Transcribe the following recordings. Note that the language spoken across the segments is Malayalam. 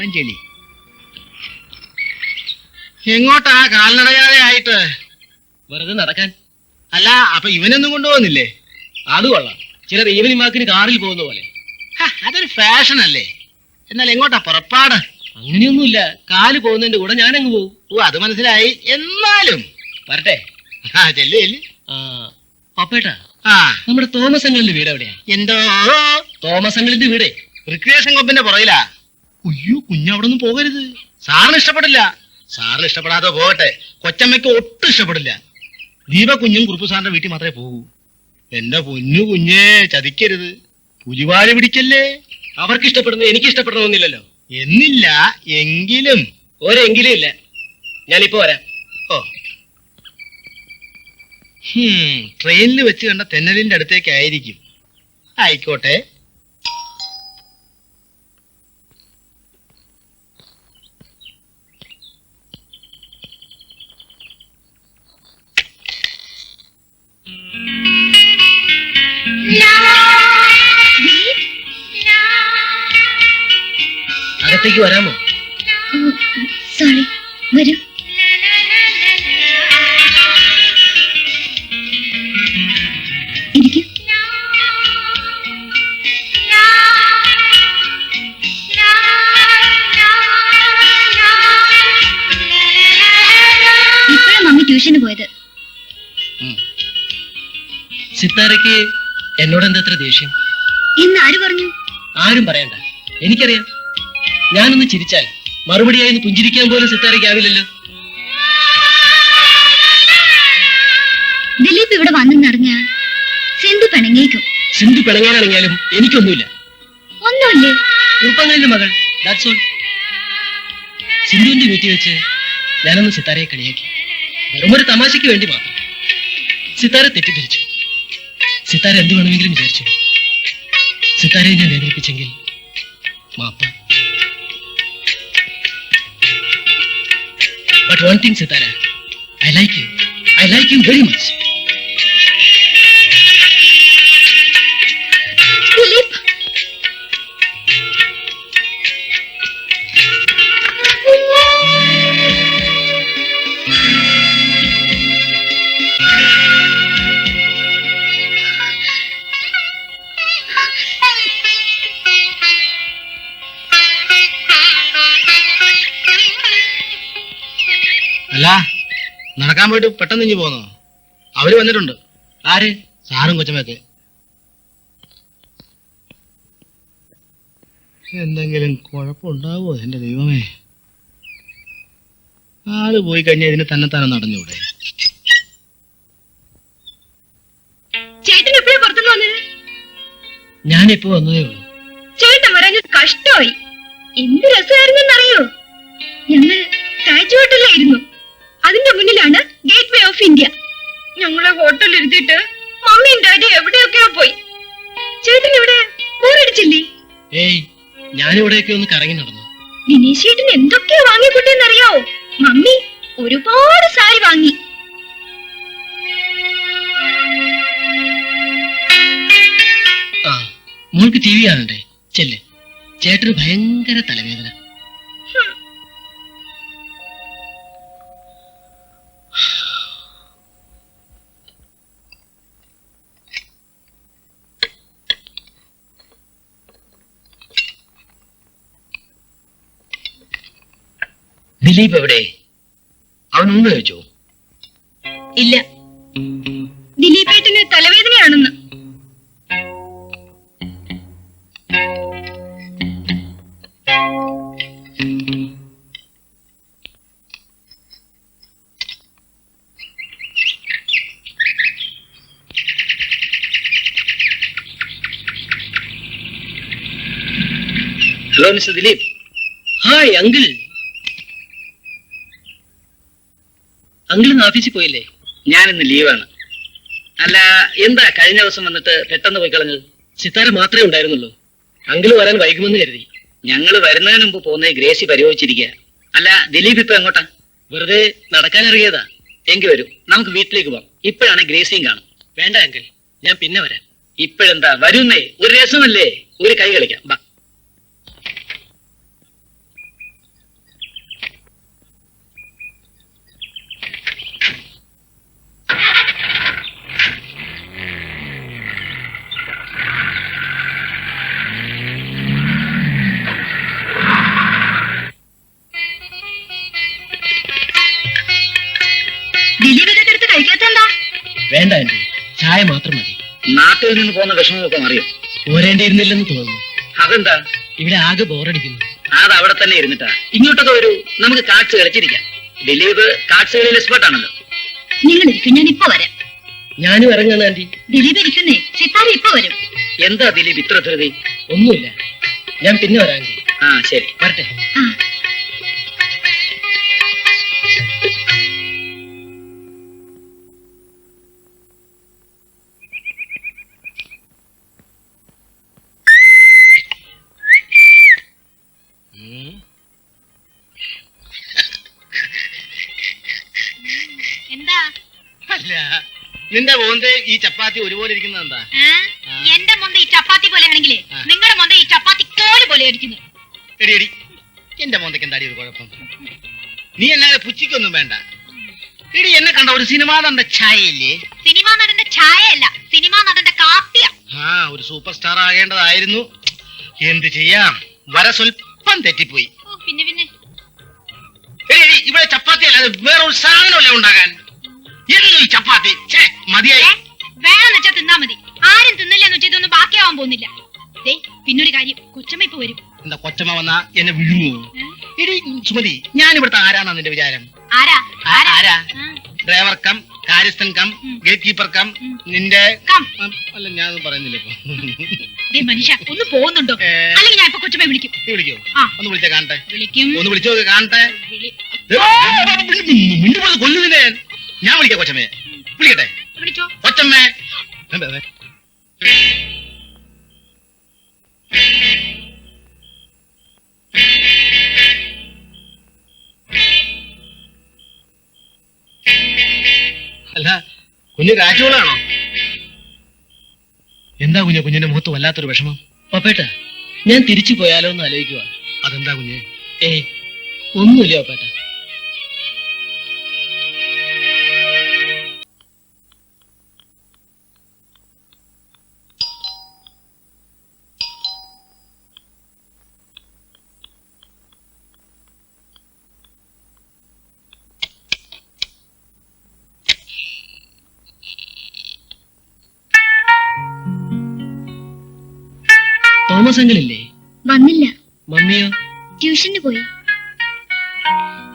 മുഴുവൻ ചെളി. എങ്ങോട്ടാ കാൽനടയാതെ ആയിട്ട്? വെറുതെ നടക്കാൻ. അല്ല, അപ്പൊ ഇവനൊന്നും കൊണ്ടുപോകുന്നില്ലേ? അത് കൊള്ളാം. ചിലർ ഈവനിംഗ് വാക്കിന് കാറിൽ പോകുന്ന പോലെ. അതൊരു ഫാഷൻ അല്ലേ? എന്നാൽ എങ്ങോട്ടാ പുറപ്പാട്? അങ്ങനെയൊന്നുമില്ല, കാല് പോകുന്നതിന്റെ കൂടെ ഞാനങ്ങ് പോകും. ഓ, അത് മനസ്സിലായി. എന്നാലും വരട്ടെ. ചെല്ലു. പപ്പേട്ടാ, നമ്മുടെ തോമസ് അങ്കിളിന്റെ വീട് എവിടെയാ? എന്തോ? തോമസ് അങ്കിളിന്റെ വീട് റിക്രിയേഷൻ ക്ലബിന്റെ പുറകിലാ. ഉയ്യോ, കുഞ്ഞവിടെ ഒന്നും പോകരുത്. സാറിന് ഇഷ്ടപ്പെടില്ല. സാറിന് ഇഷ്ടപ്പെടാതെ പോകട്ടെ, കൊച്ചമ്മയ്ക്ക് ഒട്ടും ഇഷ്ടപ്പെടില്ല. ദീപ കുഞ്ഞും കുറുപ്പ് സാറിന്റെ വീട്ടിൽ മാത്രമേ പോകൂ. എന്റെ പൊന്നു കുഞ്ഞേ, ചതിക്കരുത്. പുലിവാല് പിടിക്കല്ലേ. അവർക്ക് ഇഷ്ടപ്പെടുന്നത് എനിക്ക് ഇഷ്ടപ്പെടണമെന്നില്ലല്ലോ. എന്നില്ല, എങ്കിലും. ഒരെങ്കിലും ഇല്ല. ഞാനിപ്പോ വരാം. ഓ, ട്രെയിനിൽ വെച്ച് കണ്ട തെന്നലിന്റെ അടുത്തേക്കായിരിക്കും. ആയിക്കോട്ടെ. അകത്തേക്ക് വരാമോ? സോറി, വരൂ. ഇരിക്കൂ. ഇപ്പോഴാണ് മമ്മി ട്യൂഷന് പോയത്. സിത്താരയ്ക്ക് എന്നോട് എന്തത്ര ദേഷ്യം എന്ന് ആര് പറഞ്ഞു? ആരും പറയണ്ട, എനിക്കറിയാം. ഞാനൊന്ന് ചിരിച്ചാൽ മറുപടിയായി ഒന്ന് പുഞ്ചിരിക്കാൻ പോലും സിത്താരയ്ക്കാവില്ലല്ലോ. ദിലീപ് ഇവിടെ വന്നെന്നറിഞ്ഞ സിന്ധു പിണങ്ങിയേക്കും. സിന്ധു പിണങ്ങാനിറങ്ങിയാലും എനിക്കൊന്നുമില്ല. ഒന്നുമില്ലേ? കുറുപ്പങ്ങളിലെ മകൾ, ദാറ്റ്സ് ഓൾ. സിന്ധുവിന്റെ വീട്ടിൽ വെച്ച് ഞാനൊന്ന് സിത്താരയെ കളിയാക്കി, വെറുമൊരു തമാശയ്ക്ക് വേണ്ടി മാത്രം. സിത്താര തെറ്റിദ്ധരിച്ചു. സിത്താര എന്ത് വേണമെങ്കിലും വിചാരിച്ചു. സിത്താരയെ ഞാൻ വേദനിപ്പിച്ചെങ്കിൽ മാപ്പ്. But one thing, Sitara, I like you. I like you very much. Dileep, അല്ല, നടക്കാൻ പോയിട്ട് പെട്ടെന്ന് ഇഞ്ഞു പോന്നോ? അവര് വന്നിട്ടുണ്ട്. ആര്? സാറും കൊച്ചമ്മയൊക്കെ. എന്തെങ്കിലും കുഴപ്പമുണ്ടാവോ? എന്റെ ദൈവമേ, ആള് പോയി കഴിഞ്ഞാൽ ഇതിന് തന്നെത്താനെ നടഞ്ഞൂടെ? ചേട്ടൻ എപ്പോഴാ പുറത്തുനിന്ന് വന്നത്? ഞാനിപ്പോ വന്നതേ ഉള്ളൂ. ചേട്ടൻ വരാഞ്ഞത് കഷ്ടമായി. എന്ത് രസമായിരുന്നെന്നറിയോ? ഞങ്ങൾ താജ് ഹോട്ടലിലായിരുന്നു. അതിന്റെ മുന്നിലാണ് ഗേറ്റ് വേ ഓഫ് ഇന്ത്യ. ഞങ്ങളെ ഹോട്ടലിൽ ഇരുത്തിയിട്ട് മമ്മിയും ഡാഡി എവിടെയൊക്കെയോ പോയി. ചേട്ടൻ ഇവിടെ ബോറടിച്ചില്ലേ? ഏയ്, ഞാനിവിടെയൊക്കെ ഒന്ന് കറങ്ങി നടന്നു. ദിനേശ് ചേട്ടൻ എന്തൊക്കെയാ വാങ്ങിക്കൊണ്ടേന്നറിയാവോ? മമ്മി ഒരുപാട് സാരി വാങ്ങി. ആ, മോൾക്ക് ടി വി കാണണ്ടേ? ചെല്ല്. ചേട്ടന് ഭയങ്കര തലവേദന. ദിലീപ് എവിടെ? അവൻ ഊണ് കഴിച്ചോ? ഇല്ല, ദിലീപേട്ടന് തലവേദനയാണെന്ന്. Hello mister Dileep. Hi uncle. Uncle ഇന്ന് ഓഫീസിൽ പോയില്ലേ? ഞാനിന്ന് ലീവാണ്. അല്ല, എന്താ കഴിഞ്ഞ ദിവസം വന്നിട്ട് പെട്ടെന്ന് പോയി കളഞ്ഞത്? സിത്താര മാത്രമേ ഉണ്ടായിരുന്നുള്ളൂ. അങ്കിൾ വരാൻ വൈകുമെന്ന് കരുതി. ഞങ്ങൾ വരുന്നതിന് മുമ്പ് പോകുന്നത് ഗ്രേസി പരിഭവിച്ചിരിക്കുക. അല്ല, ദിലീപ് ഇപ്പൊ എങ്ങോട്ടാ? വെറുതെ നടക്കാനിറങ്ങിയതാ. എങ്കിൽ വരൂ, നമുക്ക് വീട്ടിലേക്ക് പോവാം. ഇപ്പോഴാണ് ഗ്രേസിയും കാണും. വേണ്ട അങ്കിൾ, ഞാൻ പിന്നെ വരാം. ഇപ്പോഴെന്താ, വരുന്നേ, ഒരു രസമല്ലേ, ഒരു കൈ കളിക്കാം. ബാ. ചായ മാത്രം മതി. നാട്ടിൽ നിന്ന് പോകുന്ന വിഷമമൊക്കെ അറിയും. പോരേണ്ടിയിരുന്നില്ലെന്ന് തോന്നുന്നു. അതെന്താ? ഇവിടെ ആകെ ബോറടിക്കുന്നു. അത് അവിടെ തന്നെ ഇരുന്നിട്ടാ. ഇങ്ങോട്ടൊക്കെ വരൂ, നമുക്ക് കാർഡ്സ് കളിച്ചിരിക്കാം. ദിലീപ് കാർഡ്സ് കളിയിൽ എക്സ്പേർട്ട് ആണല്ലോ. നിങ്ങൾ ഇരിക്കും, ഞാൻ ഇപ്പൊ വരാം. ഞാനും ഇറങ്ങുന്ന ആന്റി. ദിലീപ് ഇരിക്കുന്നേ, സിത്താര ഇപ്പൊ വരും. എന്താ ദിലീപ് ഇത്ര ധൃതി? ഒന്നുമില്ല, ഞാൻ പിന്നെ വരാം ആന്റി. ആ ശരി, വരട്ടെ. ആ എന്താ അല്ല, നിന്റെ മോന്റെ ഈ ചപ്പാത്തി ഒരുപോലെ ഇരിക്കുന്നത് എന്താ? എന്റെ മൊന്ത ഈ ചപ്പാത്തി പോലെ ആണെങ്കിലേ നിങ്ങളുടെ മൊന്ത ഈ ചപ്പാത്തി കോല് പോലെ അടിക്കുന്നു. എടി എടി, എന്റെ മോന്തയ്ക്ക് എന്താടി ഒരു കുഴപ്പം? നീ എന്നെ പുച്ഛിക്കൊന്നും വേണ്ട. എടി, എന്നെ കണ്ട ഒരു സിനിമാ നടന്റെ ഛായയില്ലേ? സിനിമാ നടന്റെ ഛായയല്ല, സിനിമാ നടന്റെ കാപ്പിയാ. ആ, ഒരു സൂപ്പർ സ്റ്റാർ ആകേണ്ടതായിരുന്നു. എന്ത് ചെയ്യാം, വര സ്വല്പം തെറ്റിപ്പോയി. പിന്നെ പിന്നെ എടി എടി, ഇവിടെ ചപ്പാത്തി അല്ലാതെ വേറൊരു സാധനമല്ലേ ഉണ്ടാകാൻ? എന്നും ഈ ചപ്പാത്തി. ഛേ, മതിയായി. വേണമെന്ന് വെച്ചാൽ തിന്നാ മതി. ആരും തിന്നില്ലെന്ന് വെച്ചാൽ ഇതൊന്നും ബാക്കിയാവാൻ പോകുന്നില്ല. പിന്നൊരു കാര്യം, കൊച്ചമ്മ ഇപ്പൊ വരും. എന്താ കൊച്ചമ്മ വന്നാ എന്നെ വിഴുങ്ങൂ? എടി സുമതി, ഞാൻ ഇവിടുത്തെ ആരാന്നാ നിന്റെ വിചാരം? ആരാ ആരാ? ഡ്രൈവർ കം, കാര്യസ്ഥൻ കം, ഗേറ്റ് കീപ്പർ കം, നിന്റെ അല്ല, ഞാനൊന്നും പറയുന്നില്ല ഇപ്പൊ. മനുഷ്യ ഒന്ന് പോകുന്നുണ്ടോ? അല്ലെങ്കിൽ ഞാൻ ഇപ്പൊ കൊച്ചമ്മ വിളിക്കും. വിളിക്കോ? ഒന്ന് വിളിച്ചാ കാണട്ടെ. വിളിക്കും. ഒന്ന് വിളിച്ചോ കാണട്ടെ. കൊല്ലുന്നില്ലേ? ഞാൻ വിളിക്കാം കൊച്ചമ്മയെ. വിളിക്കട്ടെ? വിളിച്ചോ കൊച്ചമ്മേ. അല്ല, കുഞ്ഞ് കാറ്റുകളാണോ? എന്താ കുഞ്ഞ്, കുഞ്ഞിന്റെ മുഖത്ത് വല്ലാത്തൊരു വിഷമം? പപ്പേട്ട, ഞാൻ തിരിച്ചു പോയാലോ എന്ന് ആലോചിക്കുക. അതെന്താ കുഞ്ഞ്? ഒന്നുമില്ല പപ്പേട്ട. തോമസ് അങ്കിളില്ലേ? വന്നില്ല. മമ്മിയോ? ട്യൂഷന് പോയി.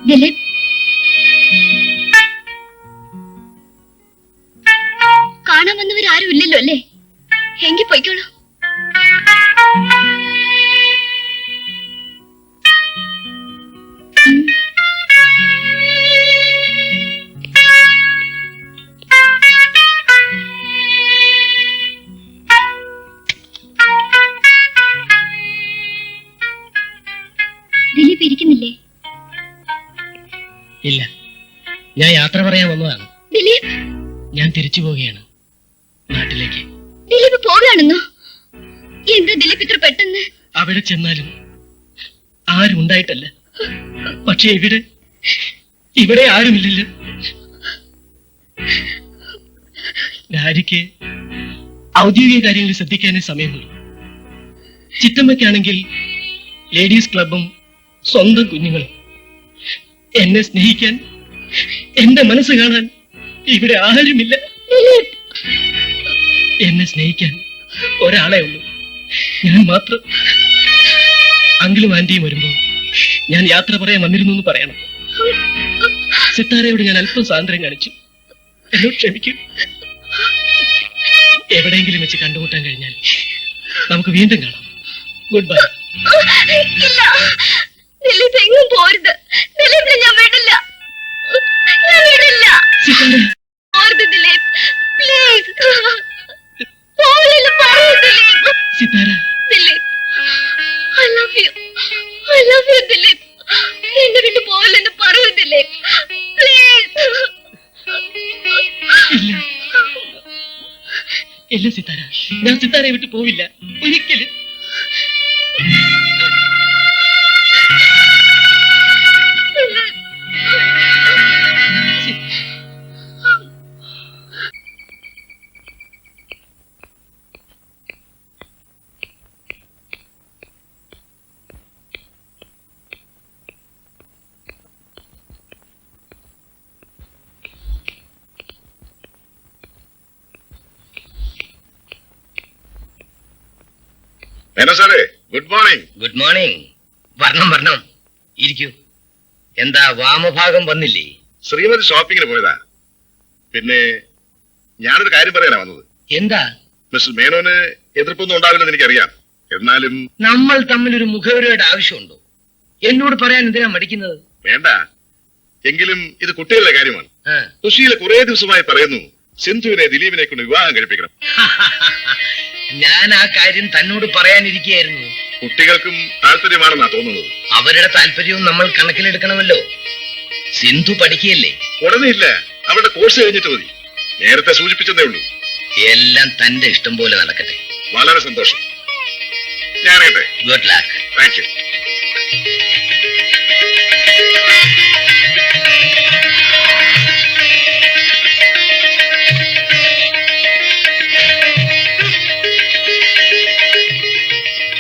ദിലീപ്, കാണാൻ വന്നവരാരും ഇല്ലല്ലോ അല്ലേ? എങ്കിൽ പോയിക്കോളൂ. ദിലീപ് ഇരിക്കുന്നില്ലേ? ഇല്ല, ഞാൻ യാത്ര പറയാൻ വന്നതാണ്. ദിലീപ്, ഞാൻ തിരിച്ചു പോവുകയാണ് നാട്ടിലേക്ക്. ദിലീപ് പോവുകയാണെന്നോ? എന്താ ദിലീപ് ഇത്ര പെട്ടെന്ന്? അവിടെ ചെന്നാലും ആരും ഉണ്ടായിട്ടല്ല, പക്ഷെ ഇവിടെ ആരുമില്ലല്ലോ. രാജിക്ക് ഔദ്യോഗിക കാര്യങ്ങളിൽ ശ്രദ്ധിക്കാനേ സമയമുള്ളൂ. ചിറ്റമ്മയ്ക്കാണെങ്കിൽ ലേഡീസ് ക്ലബും സ്വന്തം കുഞ്ഞുങ്ങളും. എന്നെ സ്നേഹിക്കാൻ, എന്റെ മനസ്സ് കാണാൻ ഇവിടെ ആരുമില്ല. എന്നെ സ്നേഹിക്കാൻ ഒരാളെ ഉള്ളൂ, ഞാൻ മാത്രം. അങ്കിളും ആന്റിയും വരുമ്പോ ഞാൻ യാത്ര പറയാൻ വന്നിരുന്നു എന്ന് പറയണം. സിത്താരയോട് ഞാൻ അല്പം സ്വാതന്ത്ര്യം കാണിച്ചു, എന്നോട് ക്ഷമിക്കും. എവിടെയെങ്കിലും വെച്ച് കണ്ടുമുട്ടാൻ കഴിഞ്ഞാൽ നമുക്ക് വീണ്ടും കാണാം. Good bye. ഇല്ല, ദിലീപ് എങ്ങും പോരുത്. ദിലീപിനെ ഞാൻ വിടില്ല, ഞാൻ വിടില്ല. പോരുത് ദിലീപ്, പ്ലീസ്. പോവില്ലെന്ന് പറയൂ Dileep. Sithara, Dileep, I love you. I love you Dileep. എന്നെ വിട്ട് പോവില്ലെന്ന് പറയൂ ദിലീപ്, പ്ലീസ്. ഇല്ല ഇല്ല സിത്താര, ഞാൻ സിത്താരയെ വിട്ട് പോവില്ല ഒരിക്കലും. മേനോ സാറേ, ഗുഡ് മോർണിംഗ്. Good morning. വരണം വരണം, ഇരിക്കൂ. എന്താ വാമഭാഗം വന്നില്ലേ? ശ്രീമതി ഷോപ്പിങ്ങിന് പോയതാ. പിന്നെ ഞാനൊരു കാര്യം പറയാനാ വന്നത്. എന്താ? മിസ്റ്റർ മേനോന് എതിർപ്പൊന്നും ഉണ്ടാവില്ലെന്ന് എനിക്കറിയാം. എന്നാലും നമ്മൾ തമ്മിൽ ഒരു മുഖവരയുടെ ആവശ്യമുണ്ടോ? എന്നോട് പറയാൻ എന്തിനാ മടിക്കുന്നത്? വേണ്ട. എങ്കിലും ഇത് കുട്ടികളുടെ കാര്യമാണ്. ആ. സുശീല കുറെ ദിവസമായി പറയുന്നു സിന്ധുവിനെ ദിലീപിനെ കൊണ്ട് വിവാഹം കഴിപ്പിക്കണം. ഞാൻ ആ കാര്യം തന്നോട് പറയാനിരിക്കുകയായിരുന്നു. കുട്ടികൾക്കും താല്പര്യമാണെന്നാ തോന്നുന്നത്. അവരുടെ താല്പര്യവും നമ്മൾ കണക്കിലെടുക്കണമല്ലോ. സിന്ധു പഠിക്കുകയല്ലേ? ഉടനെ ഇല്ല, അവരുടെ കോഴ്സ് കഴിഞ്ഞിട്ട് മതി. നേരത്തെ സൂചിപ്പിച്ചതേ ഉള്ളൂ. എല്ലാം തന്റെ ഇഷ്ടം പോലെ നടക്കട്ടെ. വളരെ സന്തോഷം. ഞാൻ അറിയട്ടെ. Good luck. Thank you.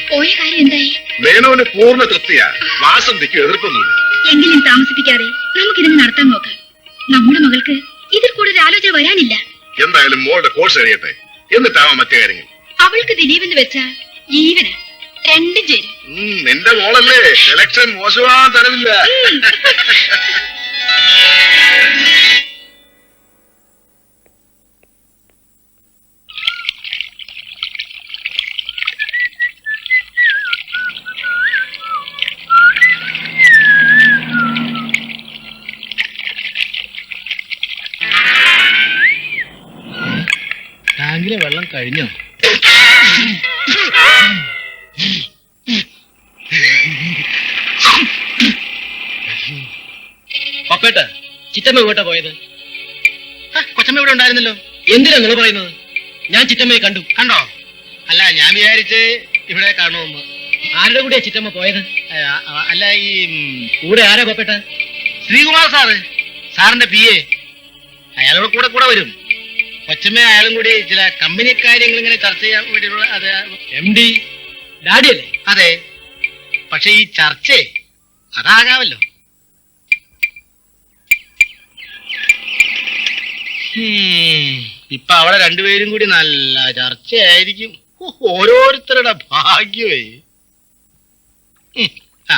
പോയ കാര്യം എന്തായി? മേനോന് പൂർണ്ണ തൃപ്തിയാ. വാസന്തിക്ക് എതിർപ്പൊന്നുമില്ല. എങ്കിലും താമസിപ്പിക്കാതെ നമുക്കിതിന് നടത്താൻ നോക്കാം. നമ്മുടെ മകൾക്ക് ഇതിൽ കൂടുതൽ ആലോചന വരാനില്ല. എന്തായാലും മോളുടെ കോഴ്സ് കഴിയട്ടെ, എന്നിട്ടാവാം മറ്റു കാര്യങ്ങൾ. അവൾക്ക് ദിലീപിന് വെച്ച ജീവന രണ്ടും ചേരും. നിന്റെ മോളല്ലേ, സെലക്ഷൻ മോശമാൻ തരവില്ല. ടാങ്കിലെ വെള്ളം കഴിഞ്ഞോ? പപ്പേട്ട, ചിറ്റമ്മ എങ്ങോട്ടാ പോയത്? കൊച്ചമ്മ ഇവിടെ ഉണ്ടായിരുന്നല്ലോ. എന്തിനാ നിങ്ങൾ പറയുന്നത്? ഞാൻ ചിറ്റമ്മയെ കണ്ടു. കണ്ടോ? അല്ല, ഞാൻ വിചാരിച്ച് ഇവിടെ കാണുമെന്ന്. ആരുടെ കൂടെയാ ചിറ്റമ്മ പോയത്? അല്ല, ഈ കൂടെ ആരാ പപ്പേട്ട? ശ്രീകുമാർ സാറ്, സാറിന്റെ PA. അയാളോട് കൂടെ കൂടെ വരും. കൊച്ചമ്മ അയാളും കൂടി ചില കമ്പനി കാര്യങ്ങൾ ഇങ്ങനെ ചർച്ച ചെയ്യാൻ വേണ്ടിയുള്ള അത്. MD ഡാഡിയല്ലേ? അതെ, പക്ഷെ ഈ ചർച്ചേ അതാകാമല്ലോ. ഇപ്പൊ അവിടെ രണ്ടുപേരും കൂടി നല്ല ചർച്ചയായിരിക്കും. ഓരോരുത്തരുടെ ഭാഗ്യമേ. ആ.